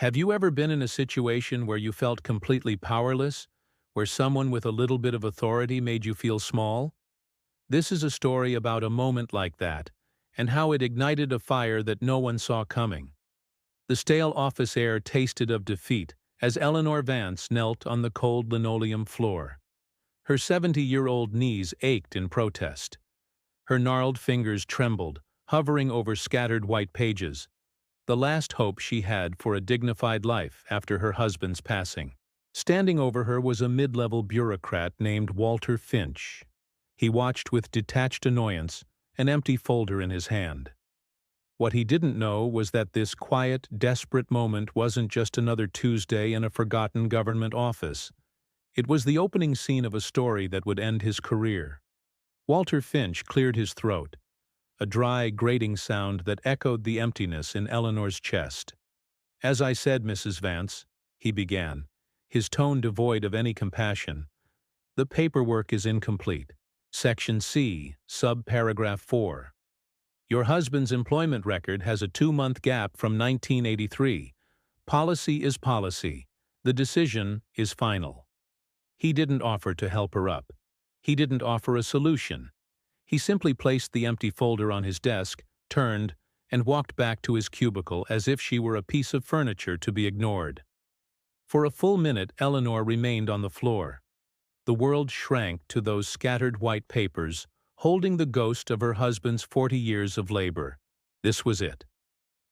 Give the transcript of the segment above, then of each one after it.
Have you ever been in a situation where you felt completely powerless, where someone with a little bit of authority made you feel small? This is a story about a moment like that, and how it ignited a fire that no one saw coming. The stale office air tasted of defeat as Eleanor Vance knelt on the cold linoleum floor. Her 70-year-old knees ached in protest. Her gnarled fingers trembled, hovering over scattered white pages, the last hope she had for a dignified life after her husband's passing. Standing over her was a mid-level bureaucrat named Walter Finch. He watched with detached annoyance, an empty folder in his hand. What he didn't know was that this quiet, desperate moment wasn't just another Tuesday in a forgotten government office. It was the opening scene of a story that would end his career. Walter Finch cleared his throat, a dry, grating sound that echoed the emptiness in Eleanor's chest. "As I said, Mrs. Vance," he began, his tone devoid of any compassion, "the paperwork is incomplete. Section C, subparagraph 4. Your husband's employment record has a 2-month gap from 1983. Policy is policy. The decision is final." He didn't offer to help her up. He didn't offer a solution. He simply placed the empty folder on his desk, turned, and walked back to his cubicle as if she were a piece of furniture to be ignored. For a full minute, Eleanor remained on the floor. The world shrank to those scattered white papers, holding the ghost of her husband's 40 years of labor. This was it.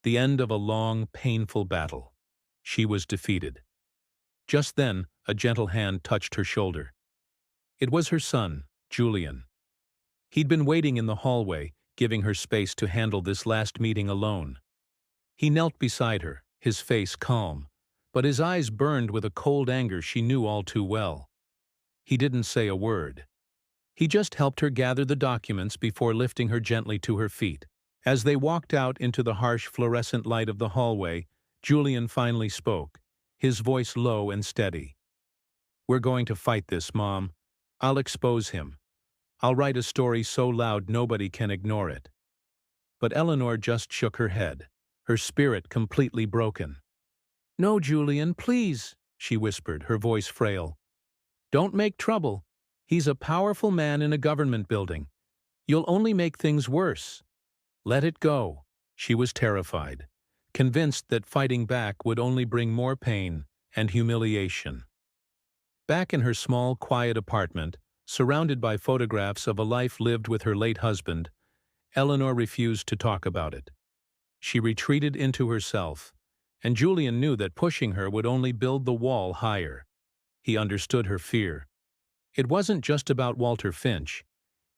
The end of a long, painful battle. She was defeated. Just then, a gentle hand touched her shoulder. It was her son, Julian. He'd been waiting in the hallway, giving her space to handle this last meeting alone. He knelt beside her, his face calm, but his eyes burned with a cold anger she knew all too well. He didn't say a word. He just helped her gather the documents before lifting her gently to her feet. As they walked out into the harsh fluorescent light of the hallway, Julian finally spoke, his voice low and steady. "We're going to fight this, Mom. I'll expose him. I'll write a story so loud nobody can ignore it." But Eleanor just shook her head, her spirit completely broken. "No, Julian, please," she whispered, her voice frail. "Don't make trouble. He's a powerful man in a government building. You'll only make things worse. Let it go." She was terrified, convinced that fighting back would only bring more pain and humiliation. Back in her small, quiet apartment, surrounded by photographs of a life lived with her late husband, Eleanor refused to talk about it. She retreated into herself, and Julian knew that pushing her would only build the wall higher. He understood her fear. It wasn't just about Walter Finch.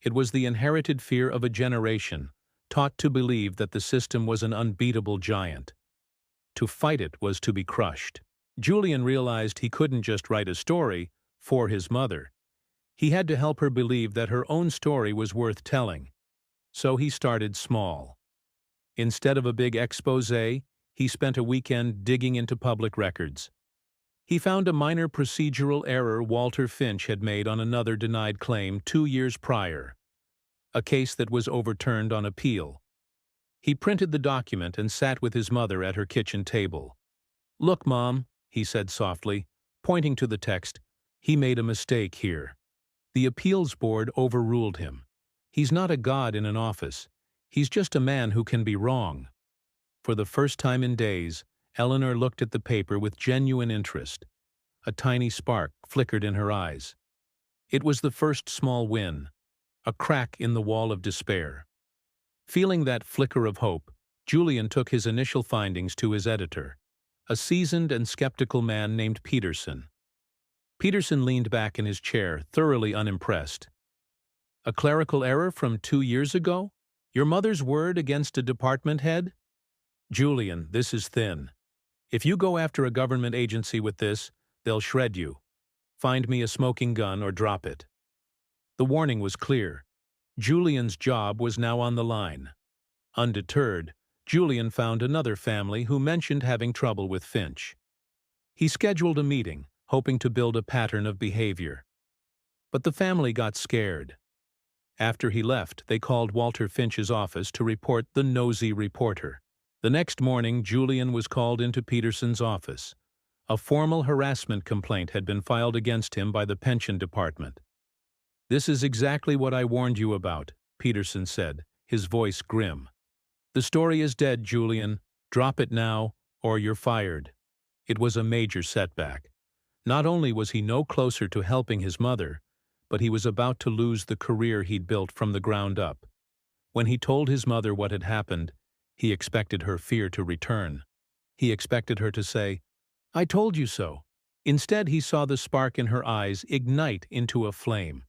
It was the inherited fear of a generation, taught to believe that the system was an unbeatable giant. To fight it was to be crushed. Julian realized he couldn't just write a story for his mother. He had to help her believe that her own story was worth telling. So he started small. Instead of a big exposé, he spent a weekend digging into public records. He found a minor procedural error Walter Finch had made on another denied claim 2 years prior, a case that was overturned on appeal. He printed the document and sat with his mother at her kitchen table. "Look, Mom," he said softly, pointing to the text, "he made a mistake here. The appeals board overruled him. He's not a god in an office. He's just a man who can be wrong." For the first time in days, Eleanor looked at the paper with genuine interest. A tiny spark flickered in her eyes. It was the first small win, a crack in the wall of despair. Feeling that flicker of hope, Julian took his initial findings to his editor, a seasoned and skeptical man named Peterson. Peterson leaned back in his chair, thoroughly unimpressed. "A clerical error from 2 years ago? Your mother's word against a department head? Julian, this is thin. If you go after a government agency with this, they'll shred you. Find me a smoking gun or drop it." The warning was clear. Julian's job was now on the line. Undeterred, Julian found another family who mentioned having trouble with Finch. He scheduled a meeting, hoping to build a pattern of behavior. But the family got scared. After he left, they called Walter Finch's office to report the nosy reporter. The next morning, Julian was called into Peterson's office. A formal harassment complaint had been filed against him by the pension department. "This is exactly what I warned you about," Peterson said, his voice grim. "The story is dead, Julian. Drop it now, or you're fired." It was a major setback. Not only was he no closer to helping his mother, but he was about to lose the career he'd built from the ground up. When he told his mother what had happened, he expected her fear to return. He expected her to say, "I told you so." Instead, he saw the spark in her eyes ignite into a flame.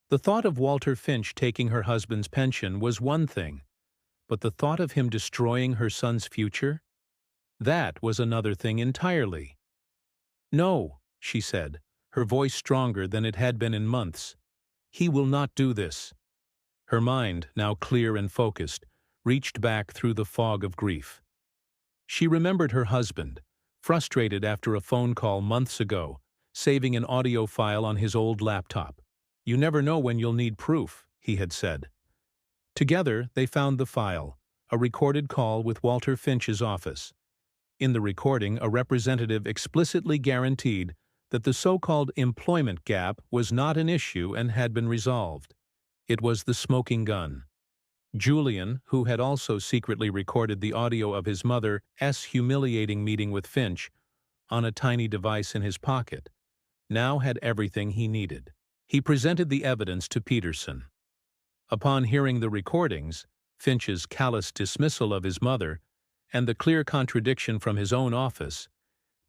The thought of Walter Finch taking her husband's pension was one thing, but the thought of him destroying her son's future? That was another thing entirely. "No," she said, her voice stronger than it had been in months. "He will not do this." Her mind, now clear and focused, reached back through the fog of grief. She remembered her husband, frustrated after a phone call months ago, saving an audio file on his old laptop. "You never know when you'll need proof," he had said. Together, they found the file, a recorded call with Walter Finch's office. In the recording, a representative explicitly guaranteed that the so-called employment gap was not an issue and had been resolved. It was the smoking gun. Julian, who had also secretly recorded the audio of his mother's humiliating meeting with Finch on a tiny device in his pocket, now had everything he needed. He presented the evidence to Peterson. Upon hearing the recordings, Finch's callous dismissal of his mother, and the clear contradiction from his own office,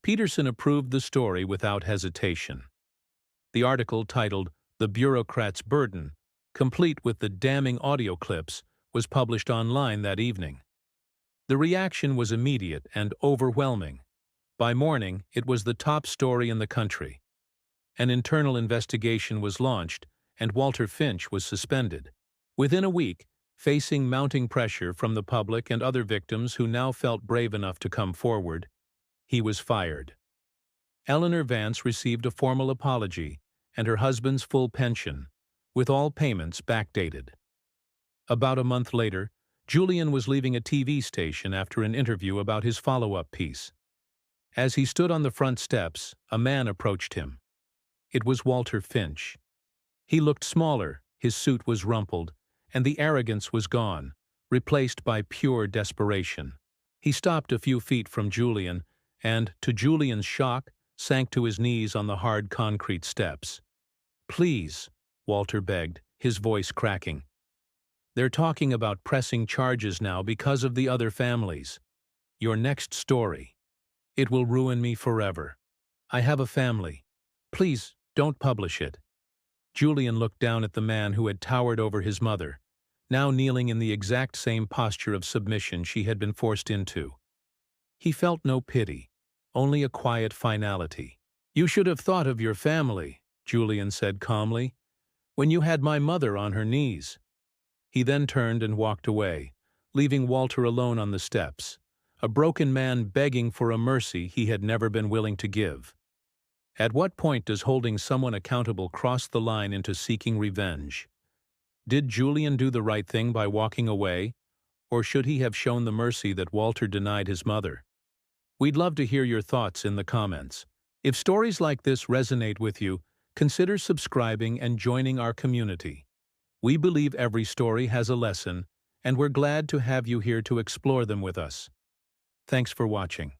Peterson approved the story without hesitation. The article, titled "The Bureaucrat's Burden," complete with the damning audio clips, was published online that evening. The reaction was immediate and overwhelming. By morning, it was the top story in the country. An internal investigation was launched, and Walter Finch was suspended. Within a week, facing mounting pressure from the public and other victims who now felt brave enough to come forward, he was fired. Eleanor Vance received a formal apology and her husband's full pension, with all payments backdated. About a month later, Julian was leaving a TV station after an interview about his follow-up piece. As he stood on the front steps, a man approached him. It was Walter Finch. He looked smaller, his suit was rumpled, and the arrogance was gone, replaced by pure desperation. He stopped a few feet from Julian and, to Julian's shock, sank to his knees on the hard concrete steps. "Please," Walter begged, his voice cracking. "They're talking about pressing charges now because of the other families. Your next story. It will ruin me forever. I have a family. Please, don't publish it." Julian looked down at the man who had towered over his mother, now kneeling in the exact same posture of submission she had been forced into. He felt no pity, only a quiet finality. "You should have thought of your family," Julian said calmly, "when you had my mother on her knees." He then turned and walked away, leaving Walter alone on the steps, a broken man begging for a mercy he had never been willing to give. At what point does holding someone accountable cross the line into seeking revenge? Did Julian do the right thing by walking away, or should he have shown the mercy that Walter denied his mother? We'd love to hear your thoughts in the comments. If stories like this resonate with you, consider subscribing and joining our community. We believe every story has a lesson, and we're glad to have you here to explore them with us. Thanks for watching.